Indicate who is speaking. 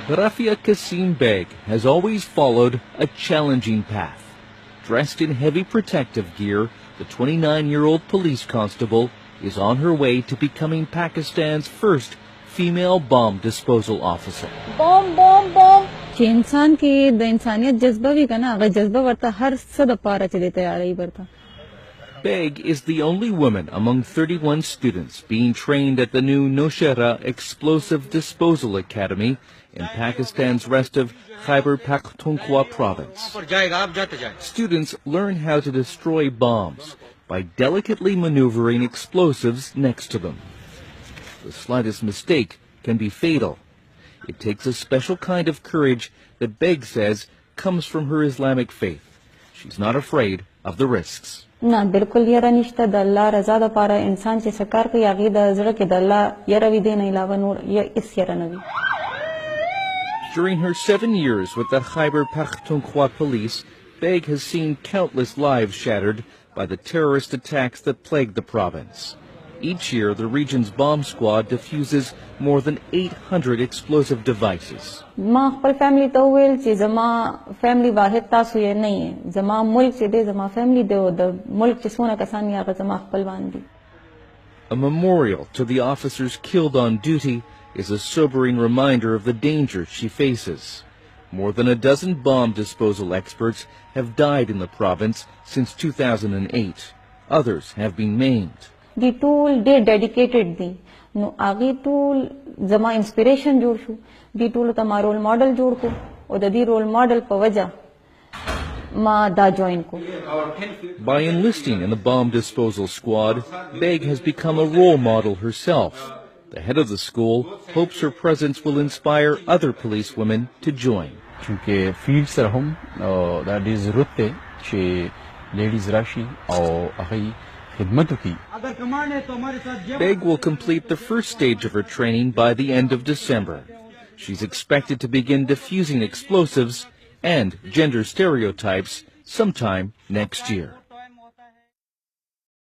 Speaker 1: Rafia Kasim Beg has always followed a challenging path. Dressed in heavy protective gear, the 29-year-old police constable is on her way to becoming Pakistan's first female bomb disposal officer.
Speaker 2: Bomb, bomb, bomb. कि इंसान की the इंसानियत जज्बा भी का ना अगर जज्बा वर्ता हर सद पारा चले तैयार ही वर्ता.
Speaker 1: Beg is the only woman among 31 students being trained at the new Nowshera Explosive Disposal Academy in Pakistan's rest of Khyber Pakhtunkhwa province. Students learn how to destroy bombs by delicately maneuvering explosives next to them. The slightest mistake can be fatal. It takes a special kind of courage that Beg says comes from her Islamic faith. She's not afraid of the risks.
Speaker 2: ना बिल्कुल यारा निश्ता दल्ला रज़ा दा पारा इंसान चे सरकार को Yagi दा ज़रा के दल्ला यारा भी देना इलावा नूर या इस यारा नवी.
Speaker 1: During her 7 years with the Khyber Pakhtunkhwa police, Beg has seen countless lives shattered by the terrorist attacks that plague the province. Each year, the region's bomb squad diffuses more than 800 explosive devices.
Speaker 2: माँ पर family तो well ची जमा family वाहिद तासु ये नहीं है जमा मुल्क चे दे जमा फैमिली दे वो द मुल्क चे सोना कसानी आगा जमा खपल बांधी.
Speaker 1: A memorial to the officers killed on duty is a sobering reminder of the danger she faces. More than a dozen bomb disposal experts have died in the province since 2008. Others have been maimed.
Speaker 2: The tool they dedicated the no आगे tool जमा inspiration जोड़ शु the tool तमा role model जोड़ को और दी role model पवजा माँ दा join को.
Speaker 1: By enlisting in the bomb disposal squad, Beg has become a role model herself. The head of the school hopes her presence will inspire other policewomen to join.
Speaker 3: क्योंकि field से हम that is रुते चे ladies राशि और अही
Speaker 1: Beg will complete the first stage of her training by the end of December. She's expected to begin diffusing explosives and gender stereotypes sometime next year.